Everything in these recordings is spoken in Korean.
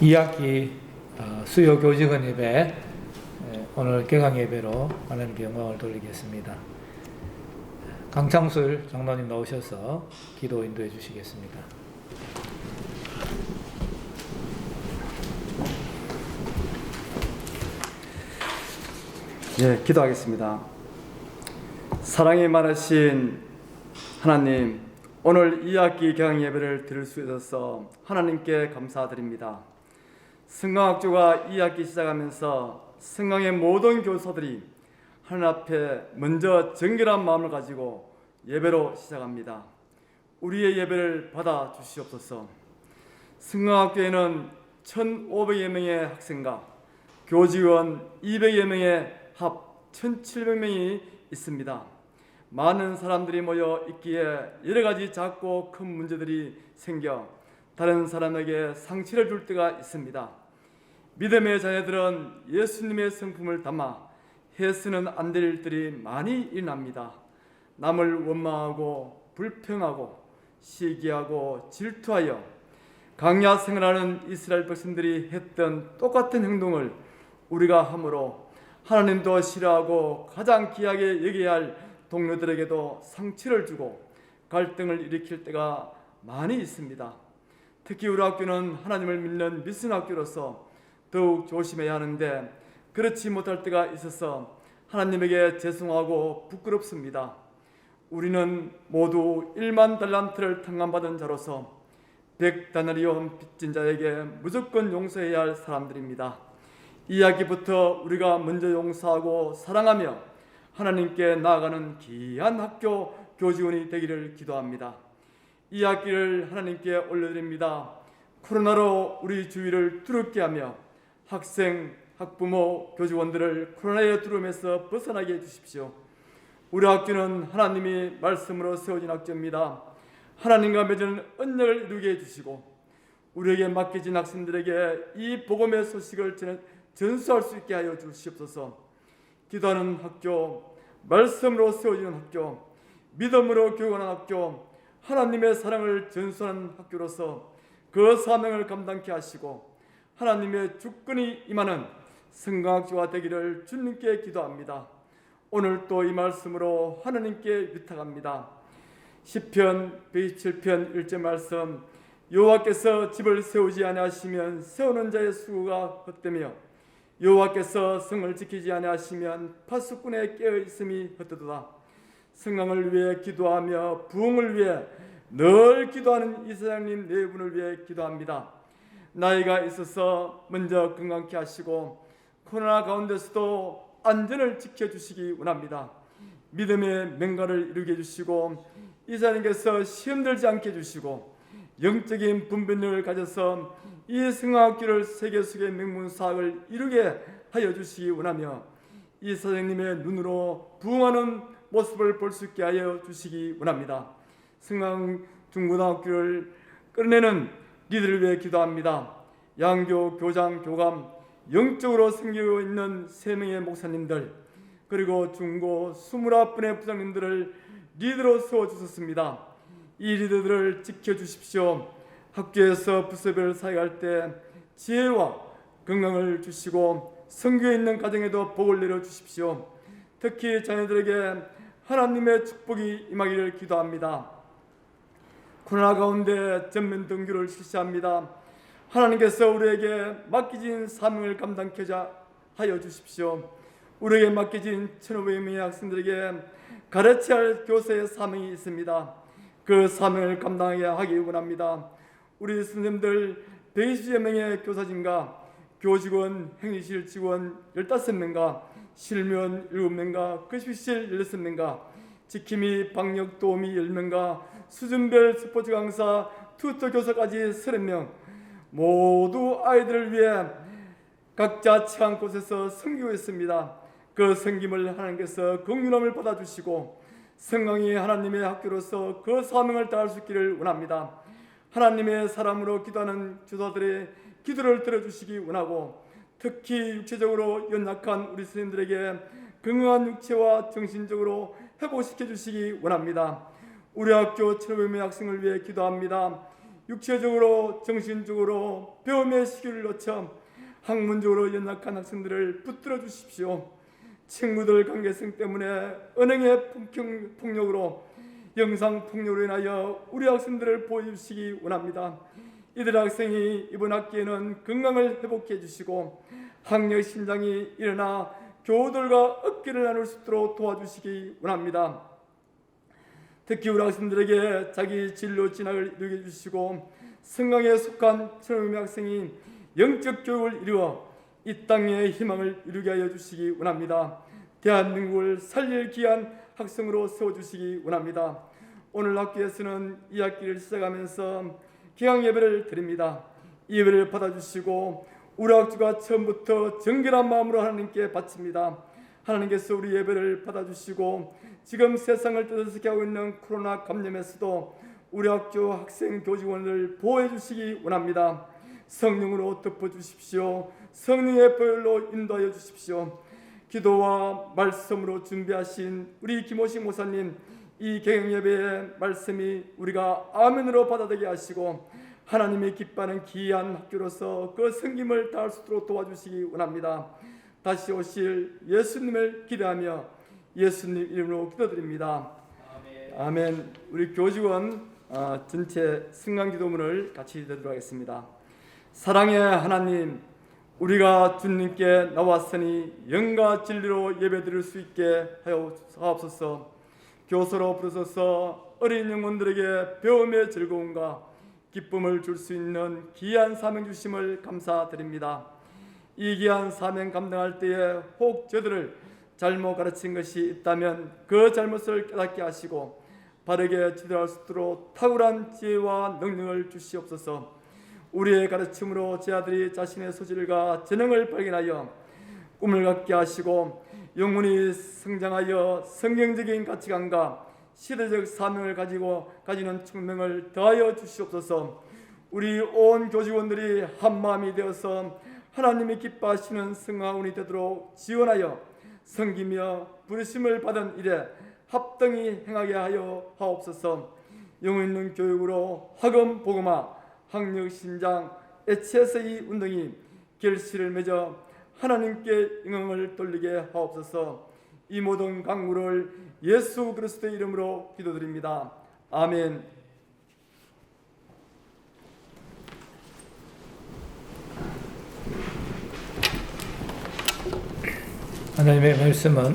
2학기 수요 교직원 예배, 오늘 개강 예배로 하나님께 영광을 돌리겠습니다. 강창술 장로님 나오셔서 기도 인도해 주시겠습니다. 기도하겠습니다. 사랑이 많으신 하나님, 오늘 2학기 개강 예배를 드릴 수 있어서 하나님께 감사드립니다. 승강학교가 2학기 시작하면서 승강의 모든 교사들이 하나님 앞에 먼저 정결한 마음을 가지고 예배로 시작합니다. 우리의 예배를 받아 주시옵소서. 승강학교에는 1,500여 명의 학생과 교직원 200여 명의 합 1,700명이 있습니다. 많은 사람들이 모여 있기에 여러 가지 작고 큰 문제들이 생겨 다른 사람에게 상처를 줄 때가 있습니다. 믿음의 자녀들은 예수님의 성품을 담아 해서는 안 될 일들이 많이 일어납니다. 남을 원망하고 불평하고 시기하고 질투하여 광야 생활하는 이스라엘 백성들이 했던 똑같은 행동을 우리가 함으로 하나님도 싫어하고 가장 귀하게 여겨야 할 동료들에게도 상처를 주고 갈등을 일으킬 때가 많이 있습니다. 특히 우리 학교는 하나님을 믿는 미션 학교로서 더욱 조심해야 하는데 그렇지 못할 때가 있어서 하나님에게 죄송하고 부끄럽습니다. 우리는 모두 1만 달란트를 탕감받은 자로서 100다나리온 빚진 자에게 무조건 용서해야 할 사람들입니다. 2학기부터 우리가 먼저 용서하고 사랑하며 하나님께 나아가는 귀한 학교 교직원이 되기를 기도합니다. 2학기를 하나님께 올려드립니다. 코로나로 우리 주위를 두렵게 하며 학생, 학부모, 교직원들을 코로나의 두려움에서 벗어나게 해주십시오. 우리 학교는 하나님이 말씀으로 세워진 학교입니다. 하나님과 맺은 언약을 이루게 해주시고 우리에게 맡겨진 학생들에게 이 복음의 소식을 전수할 수 있게 하여 주시옵소서. 기도하는 학교, 말씀으로 세워지는 학교, 믿음으로 교육하는 학교, 하나님의 사랑을 전수하는 학교로서 그 사명을 감당케 하시고 하나님의 주권이 임하는 승강학교가 되기를 주님께 기도합니다. 오늘 또 이 말씀으로 하나님께 위탁합니다. 시편 127편 1절 말씀, 여호와께서 집을 세우지 아니하시면 세우는 자의 수고가 헛되며 여호와께서 성을 지키지 아니하시면 파수꾼의 깨어 있음이 헛되도다. 승강을 위해 기도하며 부흥을 위해 늘 기도하는 이사장님 네 분을 위해 기도합니다. 나이가 있어서 먼저 건강케 하시고 코로나 가운데서도 안전을 지켜주시기 원합니다. 믿음의 맹가를 이루게 해주시고 이사님께서 시험 들지 않게 해주시고 영적인 분별력을 가져서 이 승강학교를 세계 속의 명문사학을 이루게 하여 주시기 원하며 이 사장님의 눈으로 부흥하는 모습을 볼 수 있게 하여 주시기 원합니다. 승강 중고등학교를 끌어내는 니들을 위해 기도합니다. 양교, 교장, 교감, 영적으로 섬기고 있는 3명의 목사님들 그리고 중고 21분의 부장님들을 리더로 세워주셨습니다. 이 리더들을 지켜주십시오. 학교에서 부서별 사역할 때 지혜와 건강을 주시고 선교에 있는 가정에도 복을 내려주십시오. 특히 자녀들에게 하나님의 축복이 임하기를 기도합니다. 코로나 가운데 전면 등교를 실시합니다. 하나님께서 우리에게 맡기진 사명을 감당케 하여 주십시오. 우리에게 맡기진 1,500명의 학생들에게 가르쳐야 할 교사의 사명이 있습니다. 그 사명을 감당하게 하기 원합니다. 우리 선생님들 120여 명의 교사진과 교직원, 행위실 직원 15명과 실무원 7명과 급식실 16명과 지킴이 방역 도우미 10명과 수준별 스포츠 강사 튜터 교사까지 30명 모두 아이들을 위해 각자 처한 곳에서 섬기고있습니다. 그 섬김을 하나님께서 긍휼함을 받아주시고 성강이 하나님의 학교로서 그 사명을 다할 수 있기를 원합니다. 하나님의 사람으로 기도하는 주도들의 기도를 들어주시기 원하고 특히 육체적으로 연약한 우리 스님들에게 건강한 육체와 정신적으로 회복시켜 주시기 원합니다. 우리 학교 700명 학생을 위해 기도합니다. 육체적으로 정신적으로 배움의 시기를 놓쳐 학문적으로 연약한 학생들을 붙들어 주십시오. 친구들 관계성 때문에 언행의 폭력으로 영상폭력으로 인하여 우리 학생들을 보호해주시기 원합니다. 이들 학생이 이번 학기에는 건강을 회복해 주시고 학력 신장이 일어나 교우들과 어깨를 나눌 수 있도록 도와주시기 원합니다. 특히 우리 학생들에게 자기 진로 진학을 이루게 해주시고 성강에 속한 천명의 학생이 영적 교육을 이루어 이 땅의 희망을 이루게 하여 주시기 원합니다. 대한민국을 살릴 귀한 학생으로 세워주시기 원합니다. 오늘 학교에서는 이 학기를 시작하면서 기강 예배를 드립니다. 이 예배를 받아주시고 우리 학교가 처음부터 정결한 마음으로 하나님께 바칩니다. 하나님께서 우리 예배를 받아주시고 지금 세상을 떠들썩게 하고 있는 코로나 감염에서도 우리 학교 학생 교직원을 보호해 주시기 원합니다. 성령으로 덮어주십시오. 성령의 보혈로 인도하여 주십시오. 기도와 말씀으로 준비하신 우리 김호식 목사님, 이 개강예배의 말씀이 우리가 아멘으로 받아들이게 하시고 하나님이 기뻐하는 귀한 학교로서 그 섬김을 다할 수 있도록 도와주시기 원합니다. 다시 오실 예수님을 기대하며 예수님 이름으로 기도드립니다. 아멘. 우리 교직원 전체 승강기도문을 같이 드리도록 하겠습니다. 사랑의 하나님, 우리가 주님께 나왔으니 영과 진리로 예배드릴 수 있게 하여 주옵소서. 교서로 부르소서. 어린 영혼들에게 배움의 즐거움과 기쁨을 줄 수 있는 귀한 사명 주심을 감사드립니다. 이 귀한 사명 감당할 때에 혹 저들을 잘못 가르친 것이 있다면 그 잘못을 깨닫게 하시고 바르게 지도할 수 있도록 탁월한 지혜와 능력을 주시옵소서. 우리의 가르침으로 제 아들이 자신의 소질과 재능을 발견하여 꿈을 갖게 하시고 영혼이 성장하여 성경적인 가치관과 시대적 사명을 가지는 청명을 더하여 주시옵소서. 우리 온 교직원들이 한마음이 되어서 하나님이 기뻐하시는 성화원이 되도록 지원하여 섬기며 부르심을 받은 일에 합당히 행하게 하여 하옵소서. 영혼 있는 교육으로 학원 복음화, 학력 신장, HSE 운동이 결실을 맺어 하나님께 영광을 돌리게 하옵소서. 이 모든 강구를 예수 그리스도의 이름으로 기도드립니다. 아멘. 하나님의 말씀은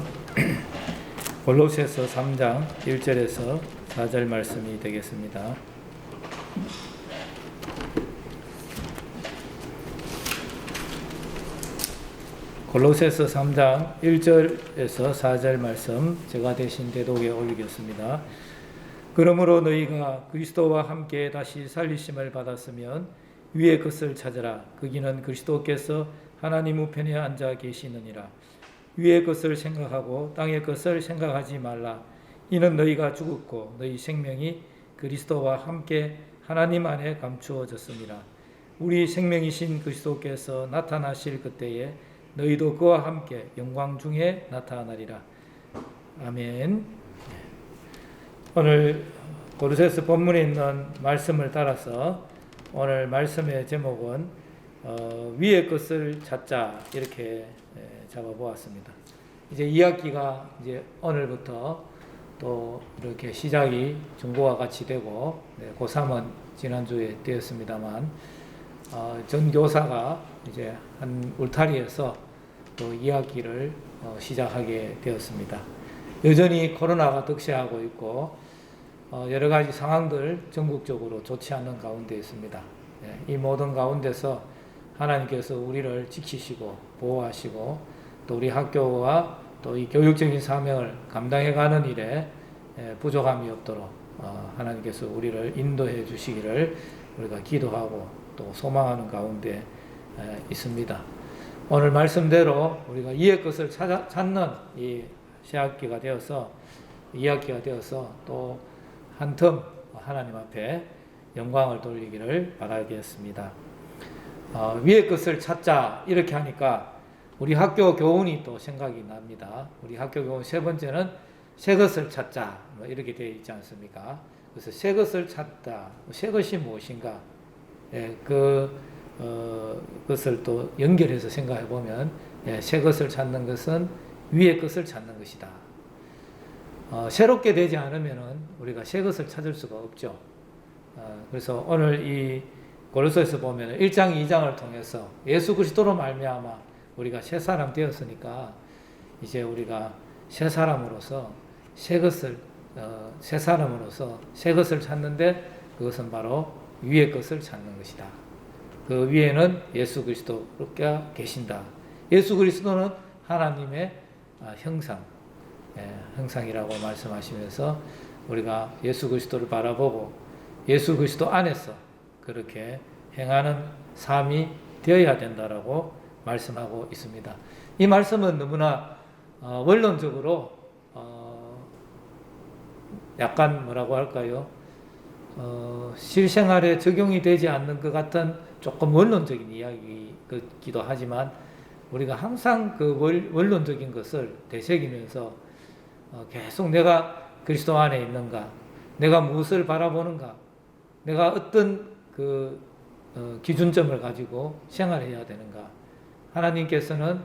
골로새서 3장 1절에서 4절 말씀이 되겠습니다. 골로새서 3장 1절에서 4절 말씀 제가 대신 대독에 올리겠습니다. 그러므로 너희가 그리스도와 함께 다시 살리심을 받았으면 위의 것을 찾으라. 거기는 그리스도께서 하나님 우편에 앉아 계시느니라. 위의 것을 생각하고 땅의 것을 생각하지 말라. 이는 너희가 죽었고 너희 생명이 그리스도와 함께 하나님 안에 감추어졌습니다. 우리 생명이신 그리스도께서 나타나실 그때에 너희도 그와 함께 영광 중에 나타나리라. 아멘. 오늘 고린도서 본문에 있는 말씀을 따라서 오늘 말씀의 제목은 위의 것을 찾자 이렇게 잡아보았습니다. 이제 2학기가 이제 오늘부터 또 이렇게 시작이 중고와 같이 되고 고3은 지난주에 되었습니다만 전 교사가 이제 한 울타리에서 또 2학기를 시작하게 되었습니다. 여전히 코로나가 득세하고 있고 여러 가지 상황들 전국적으로 좋지 않은 가운데 있습니다. 이 모든 가운데서 하나님께서 우리를 지키시고 보호하시고 또 우리 학교와 또 이 교육적인 사명을 감당해가는 일에 부족함이 없도록 하나님께서 우리를 인도해 주시기를 우리가 기도하고 또 소망하는 가운데 있습니다. 오늘 말씀대로 우리가 이의 것을 찾는 이 새학기가 되어서 2학기가 되어서 또 한 텀 하나님 앞에 영광을 돌리기를 바라겠습니다. 위의 것을 찾자 이렇게 하니까 우리 학교 교훈이 또 생각이 납니다. 우리 학교 교훈 세 번째는 새 것을 찾자 이렇게 되어 있지 않습니까? 그래서 새 것을 찾다. 새 것이 무엇인가? 예, 그것을 또 연결해서 생각해 보면, 예, 새 것을 찾는 것은 위의 것을 찾는 것이다. 새롭게 되지 않으면은 우리가 새 것을 찾을 수가 없죠. 그래서 오늘 이 고린도서에서 보면 1장, 2장을 통해서 예수 그리스도로 말미암아 우리가 새 사람 되었으니까 이제 우리가 새 사람으로서 새 사람으로서 새 것을 찾는데 그것은 바로 위의 것을 찾는 것이다. 그 위에는 예수 그리스도가 계신다. 예수 그리스도는 하나님의 형상이라고 말씀하시면서 우리가 예수 그리스도를 바라보고 예수 그리스도 안에서 그렇게 행하는 삶이 되어야 된다라고 말씀하고 있습니다. 이 말씀은 너무나 원론적으로 약간 뭐라고 할까요? 실생활에 적용이 되지 않는 것 같은 조금 원론적인 이야기이기도 하지만 우리가 항상 그 원론적인 것을 되새기면서 계속 내가 그리스도 안에 있는가, 내가 무엇을 바라보는가, 내가 어떤 그 기준점을 가지고 생활해야 되는가, 하나님께서는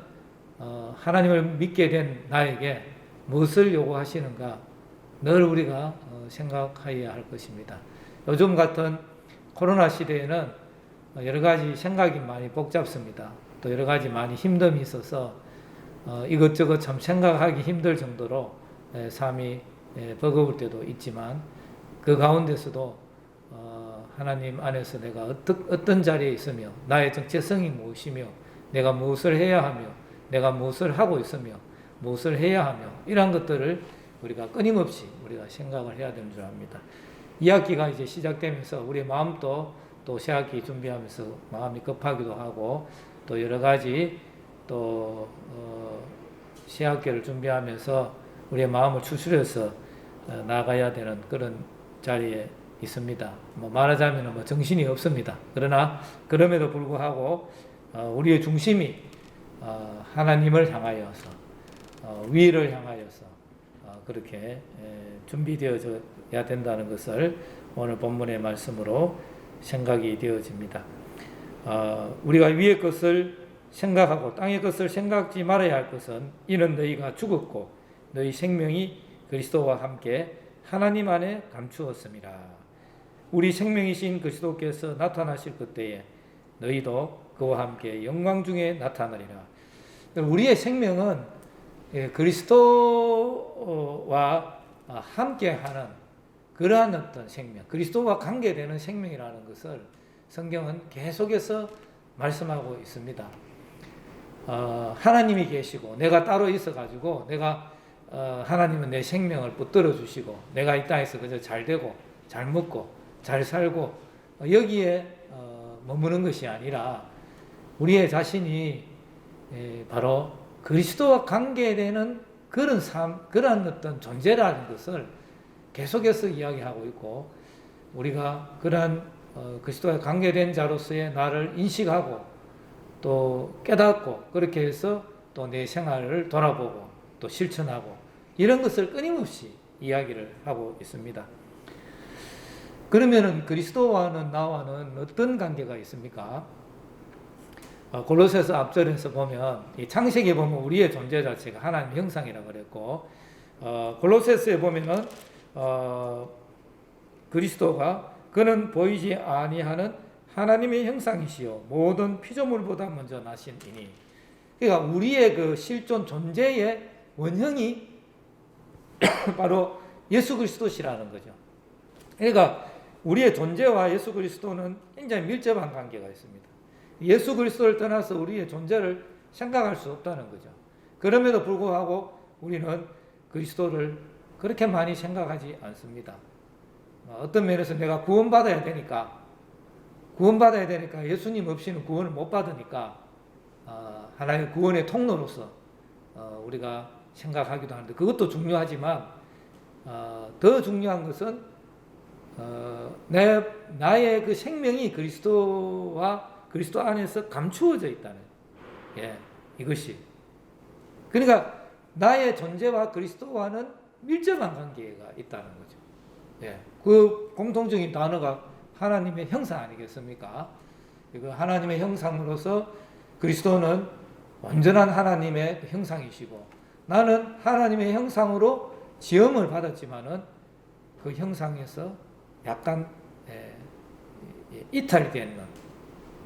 하나님을 믿게 된 나에게 무엇을 요구하시는가 늘 우리가 생각해야 할 것입니다. 요즘 같은 코로나 시대에는 여러 가지 생각이 많이 복잡습니다. 또 여러 가지 많이 힘듦이 있어서 이것저것 참 생각하기 힘들 정도로 삶이 버거울 때도 있지만 그 가운데서도 하나님 안에서 내가 어떤 자리에 있으며 나의 정체성이 무엇이며 내가 무엇을 해야 하며 내가 무엇을 하고 있으며 무엇을 해야 하며 이러한 것들을 우리가 끊임없이 우리가 생각을 해야 되는 줄 압니다. 2학기가 이제 시작되면서 우리의 마음도 또 새학기 준비하면서 마음이 급하기도 하고 또 여러 가지 또 새학기를 준비하면서 우리의 마음을 추스려서 나가야 되는 그런 자리에 있습니다. 말하자면 정신이 없습니다. 그러나 그럼에도 불구하고 우리의 중심이 하나님을 향하여서 위를 향하여서 그렇게 준비되어야 된다는 것을 오늘 본문의 말씀으로 생각이 되어집니다. 우리가 위의 것을 생각하고 땅의 것을 생각지 말아야 할 것은 이는 너희가 죽었고 너희 생명이 그리스도와 함께 하나님 안에 감추었습니다. 우리 생명이신 그리스도께서 나타나실 그때에 너희도 그와 함께 영광 중에 나타나리라. 우리의 생명은 그리스도와 함께하는 그러한 어떤 생명, 그리스도와 관계되는 생명이라는 것을 성경은 계속해서 말씀하고 있습니다. 하나님이 계시고 내가 따로 있어가지고 내가 하나님은 내 생명을 붙들어 주시고 내가 이 땅에서 그저 잘 되고 잘 먹고 잘 살고 여기에 머무는 것이 아니라 우리의 자신이 바로 그리스도와 관계되는 그런 삶, 그런 어떤 존재라는 것을 계속해서 이야기하고 있고 우리가 그러한 그리스도와 관계된 자로서의 나를 인식하고 또 깨닫고 그렇게 해서 또 내 생활을 돌아보고 또 실천하고 이런 것을 끊임없이 이야기를 하고 있습니다. 그러면은 그리스도와는 나와는 어떤 관계가 있습니까? 골로새서 앞절에서 보면 이 창세기에 보면 우리의 존재 자체가 하나님 형상이라고 그랬고 골로새서에 보면은 그리스도가 그는 보이지 아니하는 하나님의 형상이시요 모든 피조물보다 먼저 나신 이니. 그러니까 우리의 그 실존 존재의 원형이 바로 예수 그리스도시라는 거죠. 그러니까 우리의 존재와 예수 그리스도는 굉장히 밀접한 관계가 있습니다. 예수 그리스도를 떠나서 우리의 존재를 생각할 수 없다는 거죠. 그럼에도 불구하고 우리는 그리스도를 그렇게 많이 생각하지 않습니다. 어떤 면에서 내가 구원받아야 되니까 예수님 없이는 구원을 못 받으니까 하나의 구원의 통로로서 우리가 생각하기도 하는데 그것도 중요하지만 더 중요한 것은 나의 그 생명이 그리스도와 그리스도 안에서 감추어져 있다는 이것이 그러니까 나의 존재와 그리스도와는 밀접한 관계가 있다는 거죠. 예, 그 공통적인 단어가 하나님의 형상 아니겠습니까? 그 하나님의 형상으로서 그리스도는 온전한 하나님의 형상이시고, 나는 하나님의 형상으로 지음을 받았지만은 그 형상에서 약간 이탈이 되는,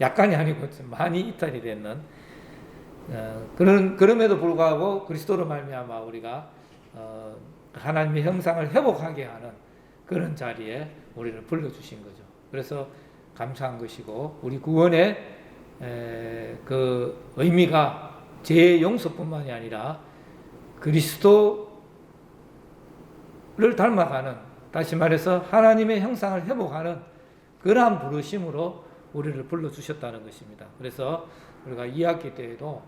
약간이 아니고 많이 이탈이 되는 그럼에도 불구하고 그리스도로 말미암아 우리가 하나님의 형상을 회복하게 하는 그런 자리에 우리를 불러주신 거죠. 그래서 감사한 것이고, 우리 구원의 그 의미가 죄의 용서뿐만이 아니라 그리스도를 닮아가는, 다시 말해서 하나님의 형상을 회복하는 그러한 부르심으로 우리를 불러주셨다는 것입니다. 그래서 우리가 2학기 때에도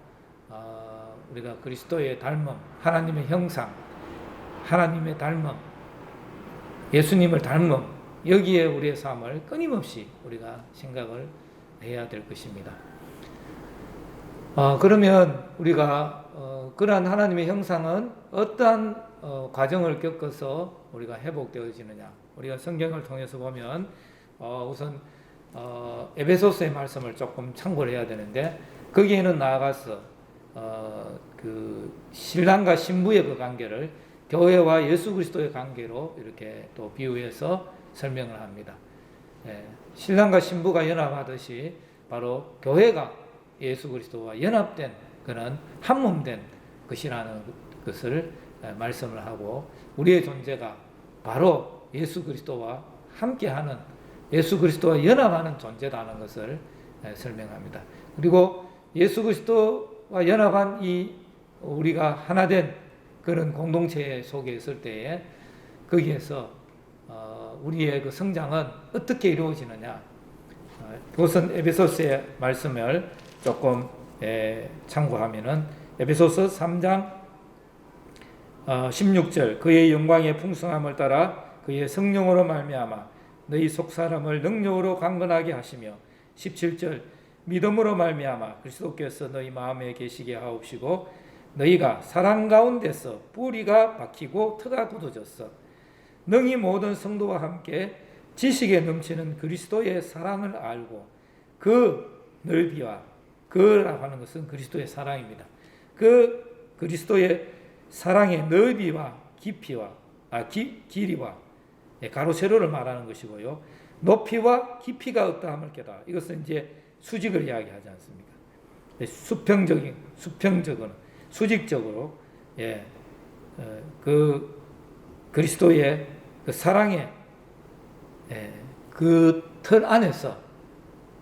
우리가 그리스도의 닮음, 하나님의 형상, 하나님의 닮음, 예수님을 닮음, 여기에 우리의 삶을 끊임없이 우리가 생각을 해야 될 것입니다. 그러면 우리가 그러한 하나님의 형상은 어떠한 과정을 겪어서 우리가 회복되어지느냐? 우리가 성경을 통해서 보면 우선 에베소서의 말씀을 조금 참고를 해야 되는데, 거기에는 나아가서 그 신랑과 신부의 그 관계를 교회와 예수 그리스도의 관계로 이렇게 또 비유해서 설명을 합니다. 신랑과 신부가 연합하듯이 바로 교회가 예수 그리스도와 연합된 그런 한몸된 것이라는 것을 말씀을 하고, 우리의 존재가 바로 예수 그리스도와 함께하는, 예수 그리스도와 연합하는 존재라는 것을 설명합니다. 그리고 예수 그리스도와 연합한 이 우리가 하나된 그런 공동체 속에 있을 때에 거기에서 우리의 그 성장은 어떻게 이루어지느냐? 그것은 에베소서의 말씀을 조금 참고하면은, 에베소서 3장 16절, 그의 영광의 풍성함을 따라 그의 성령으로 말미암아 너희 속사람을 능력으로 강건하게 하시며, 17절, 믿음으로 말미암아 그리스도께서 너희 마음에 계시게 하옵시고 너희가 사랑 가운데서 뿌리가 박히고 터가 굳어졌어 능히 모든 성도와 함께 지식에 넘치는 그리스도의 사랑을 알고 그 넓이와, 그라고 하는 것은 그리스도의 사랑입니다. 그 그리스도의 사랑의 넓이와 깊이와 길이와 가로 세로를 말하는 것이고요. 높이와 깊이가 어떠함을 깨달아. 이것은 이제 수직을 이야기하지 않습니까? 수직적으로 그 그리스도의 그 사랑의 그 틀 안에서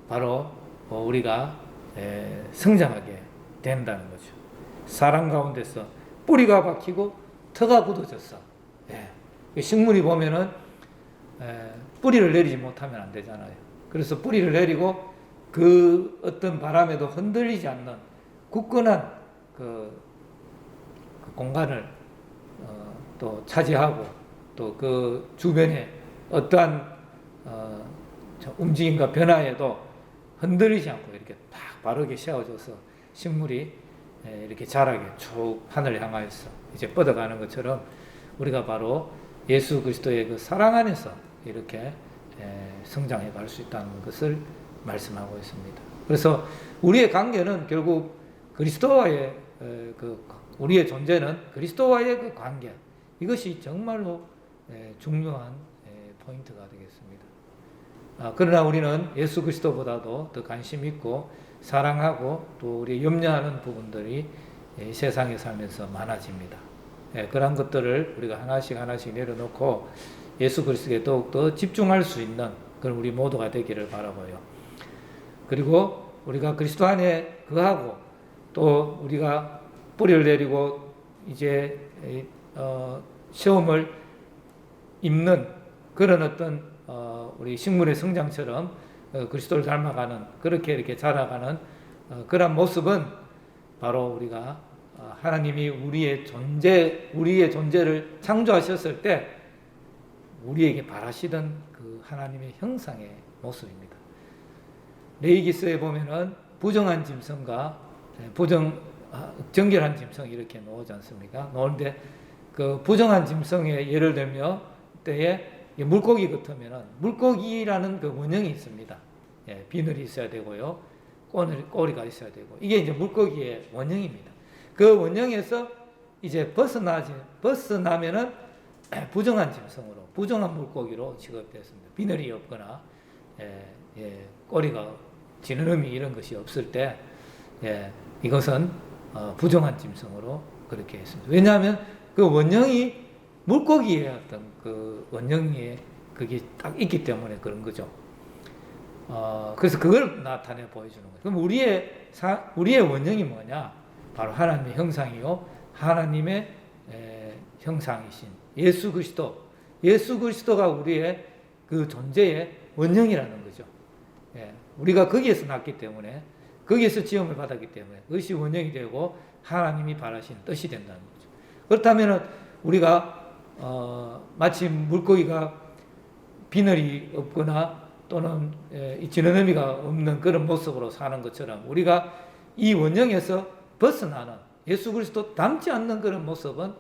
바로 우리가 성장하게 된다는 거죠. 사랑 가운데서 뿌리가 박히고 터가 굳어졌어. 식물이 보면은 뿌리를 내리지 못하면 안 되잖아요. 그래서 뿌리를 내리고 그 어떤 바람에도 흔들리지 않는 굳건한 그 공간을 또 차지하고, 또 그 주변에 어떠한 움직임과 변화에도 흔들리지 않고 이렇게 딱 바르게 세워져서 식물이 이렇게 자라게 쭉 하늘을 향하여서 이제 뻗어가는 것처럼 우리가 바로 예수 그리스도의 그 사랑 안에서 이렇게 성장해 갈 수 있다는 것을 말씀하고 있습니다. 그래서 우리의 관계는 결국 그리스도와의 우리의 존재는 그리스도와의 그 관계, 이것이 정말로 중요한 포인트가 되겠습니다. 그러나 우리는 예수 그리스도보다도 더 관심 있고 사랑하고 또 우리 염려하는 부분들이 세상에 살면서 많아집니다. 그런 것들을 우리가 하나씩 내려놓고 예수 그리스도에 더욱더 집중할 수 있는 그런 우리 모두가 되기를 바라고요. 그리고 우리가 그리스도 안에 거하고 또 우리가 뿌리를 내리고 이제 시험을 입는 그런 어떤 우리 식물의 성장처럼 그리스도를 닮아가는, 그렇게 이렇게 자라가는 그런 모습은 바로 우리가 하나님이 우리의 존재를 창조하셨을 때 우리에게 바라시던 그 하나님의 형상의 모습입니다. 레위기서에 보면은 부정한 짐승과 정결한 짐승 이렇게 놓지 않습니까? 놓는데 그 부정한 짐승의 예를 들며 때에 물고기 같으면은 물고기라는 그 원형이 있습니다. 예, 비늘이 있어야 되고요. 꼬리가 있어야 되고. 이게 이제 물고기의 원형입니다. 그 원형에서 이제 벗어나면은 부정한 짐승으로, 부정한 물고기로 취급됐습니다. 비늘이 없거나, 꼬리가 지느러미 이런 것이 없을 때, 이것은 부정한 짐승으로 그렇게 했습니다. 왜냐하면 그 원형이 물고기의 어떤 그 원형이 그게 딱 있기 때문에 그런 거죠. 그래서 그걸 나타내 보여주는 거예요. 그럼 우리의 원형이 뭐냐? 바로 하나님의 형상이요, 하나님의 형상이신 예수 그리스도. 예수 그리스도가 우리의 그 존재의 원형이라는 거죠. 우리가 거기에서 났기 때문에, 거기에서 지음을 받았기 때문에 그것이 원형이 되고 하나님이 바라신 뜻이 된다는 거죠. 그렇다면 우리가 마치 물고기가 비늘이 없거나 또는 지느러미가 없는 그런 모습으로 사는 것처럼 우리가 이 원형에서 벗어나는 예수 그리스도 닮지 않는 그런 모습은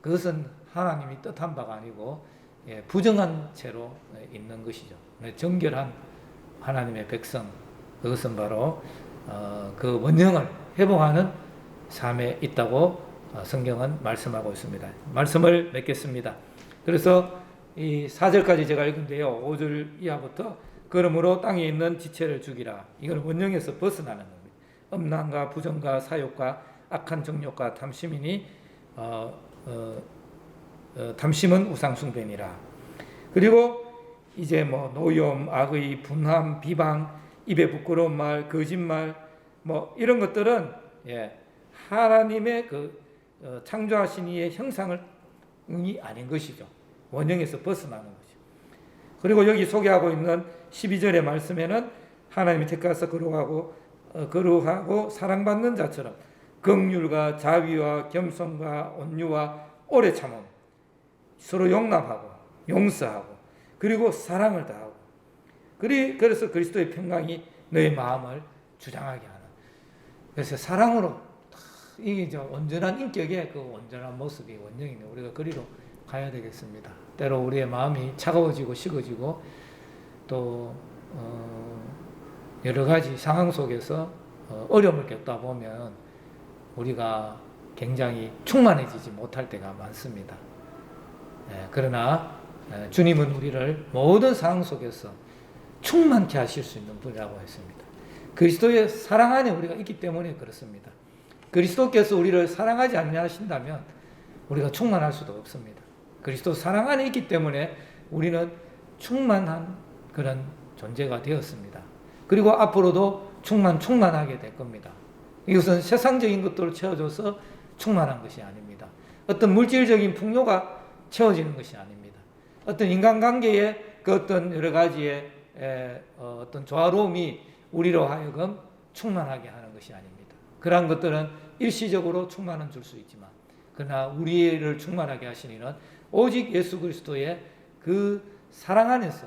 그것은 하나님이 뜻한 바가 아니고 부정한 채로 있는 것이죠. 정결한 하나님의 백성, 그것은 바로 그 원형을 회복하는 삶에 있다고 성경은 말씀하고 있습니다. 말씀을 맺겠습니다. 그래서 이 4절까지 제가 읽은데요. 5절 이하부터 그러므로 땅에 있는 지체를 죽이라. 이건 원형에서 벗어나는 겁니다. 음란과 부정과 사욕과 악한 정욕과 탐심이니 탐심은 우상숭배니라. 그리고 이제 뭐 노염, 악의, 분함, 비방, 입에 부끄러운 말, 거짓말 뭐 이런 것들은 하나님의 그 창조하신 이의 형상이 아닌 것이죠. 원형에서 벗어나는 거죠. 그리고 여기 소개하고 있는 12절의 말씀에는 하나님이 택하사 거룩하고 사랑받는 자처럼 긍휼과 자비와 겸손과 온유와 오래 참음, 서로 용납하고 용서하고 그리고 사랑을 다하고 그래서 그리스도의 평강이 너의 마음을 주장하게 하는. 그래서 사랑으로 이게 이제 온전한 인격의 그 온전한 모습이 원형이네. 우리가 그리로 가야 되겠습니다. 때로 우리의 마음이 차가워지고 식어지고 또 여러 가지 상황 속에서 어려움을 겪다 보면 우리가 굉장히 충만해지지 못할 때가 많습니다. 그러나 주님은 우리를 모든 상황 속에서 충만케 하실 수 있는 분이라고 했습니다. 그리스도의 사랑 안에 우리가 있기 때문에 그렇습니다. 그리스도께서 우리를 사랑하지 않으신다면 우리가 충만할 수도 없습니다. 그리스도 사랑 안에 있기 때문에 우리는 충만한 그런 존재가 되었습니다. 그리고 앞으로도 충만하게 될 겁니다. 이것은 세상적인 것들을 채워줘서 충만한 것이 아닙니다. 어떤 물질적인 풍요가 채워지는 것이 아닙니다. 어떤 인간관계의 그 어떤 여러 가지의 어떤 조화로움이 우리로 하여금 충만하게 하는 것이 아닙니다. 그러한 것들은 일시적으로 충만은 줄 수 있지만 그러나 우리를 충만하게 하신 이는 오직 예수 그리스도의 그 사랑 안에서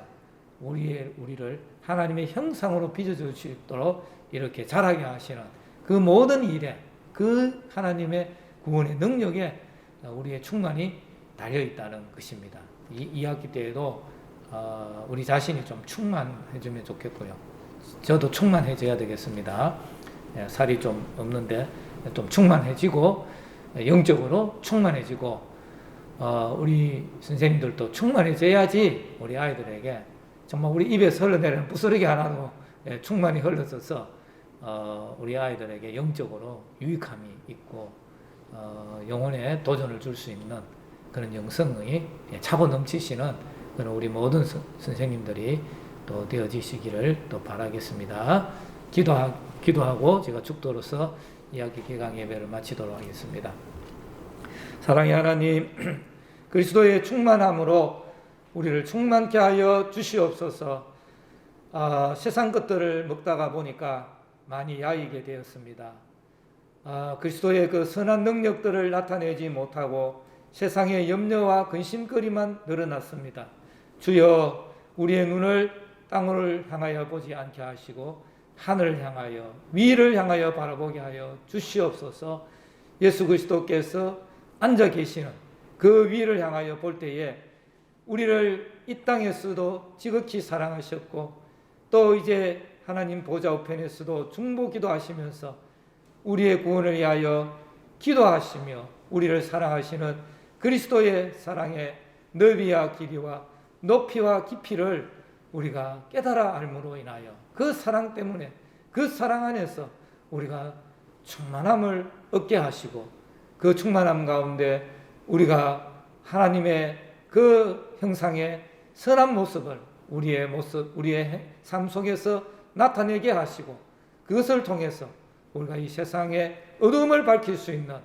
우리를 하나님의 형상으로 빚어줄 수 있도록 이렇게 자라게 하시는 그 모든 일에 그 하나님의 구원의 능력에 우리의 충만이 달려있다는 것입니다. 이 학기 때에도 우리 자신이 좀 충만해지면 좋겠고요. 저도 충만해져야 되겠습니다. 살이 좀 없는데 좀 충만해지고 영적으로 충만해지고 우리 선생님들도 충만해져야지 우리 아이들에게 정말 우리 입에서 흘러내리는 부스러기 하나도 충만히 흘러서서 우리 아이들에게 영적으로 유익함이 있고 영혼에 도전을 줄 수 있는 그런 영성이 차고 넘치시는 그런 우리 모든 선생님들이 또 되어지시기를 또 바라겠습니다. 기도하고 제가 축도로서 이야기 개강 예배를 마치도록 하겠습니다. 사랑의 하나님, 그리스도의 충만함으로 우리를 충만케 하여 주시옵소서. 세상 것들을 먹다가 보니까 많이 야이게 되었습니다. 그리스도의 그 선한 능력들을 나타내지 못하고 세상의 염려와 근심거리만 늘어났습니다. 주여, 우리의 눈을 땅을 향하여 보지 않게 하시고 하늘을 향하여 위를 향하여 바라보게 하여 주시옵소서. 예수 그리스도께서 앉아 계시는 그 위를 향하여 볼 때에 우리를 이 땅에서도 지극히 사랑하셨고 또 이제 하나님 보좌 우편에서도 중보 기도하시면서 우리의 구원을 위하여 기도하시며 우리를 사랑하시는 그리스도의 사랑의 너비와 길이와 높이와 깊이를 우리가 깨달아 알므로 인하여 그 사랑 때문에 그 사랑 안에서 우리가 충만함을 얻게 하시고 그 충만함 가운데 우리가 하나님의 그 형상의 선한 모습을 우리의 삶 속에서 나타내게 하시고 그것을 통해서 우리가 이 세상의 어두움을 밝힐 수 있는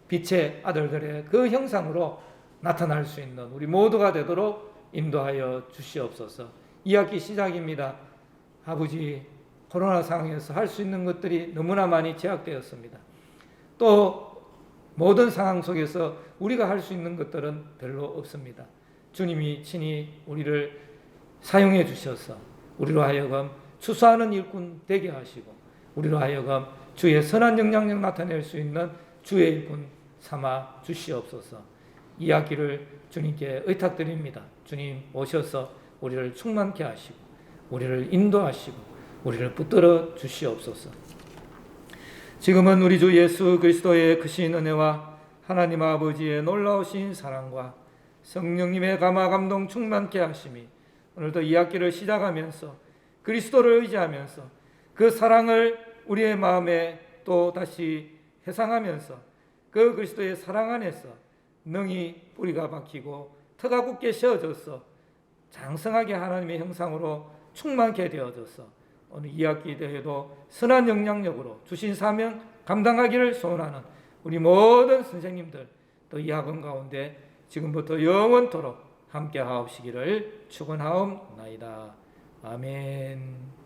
빛의 아들들의 그 형상으로 나타날 수 있는 우리 모두가 되도록 인도하여 주시옵소서. 2학기 시작입니다. 아버지, 코로나 상황에서 할 수 있는 것들이 너무나 많이 제약되었습니다. 또 모든 상황 속에서 우리가 할 수 있는 것들은 별로 없습니다. 주님이 친히 우리를 사용해 주셔서 우리로 하여금 추수하는 일꾼 되게 하시고 우리로 하여금 주의 선한 영향력 나타낼 수 있는 주의 일꾼 삼아 주시옵소서. 이 학기를 주님께 의탁드립니다. 주님 오셔서 우리를 충만케 하시고 우리를 인도하시고 우리를 붙들어 주시옵소서. 지금은 우리 주 예수 그리스도의 크신 은혜와 하나님 아버지의 놀라우신 사랑과 성령님의 감화 감동 충만케 하심이 오늘도 이 학기를 시작하면서 그리스도를 의지하면서 그 사랑을 우리의 마음에 또 다시 회상하면서 그 그리스도의 사랑 안에서 능히 뿌리가 박히고 터가 굳게 세워져서 장성하게 하나님의 형상으로 충만케 되어져서 오늘 2학기 대회도 선한 영향력으로 주신 사명 감당하기를 소원하는 우리 모든 선생님들 또 이 학원 가운데 지금부터 영원토록 함께 하옵시기를 축원하옵나이다. 아멘.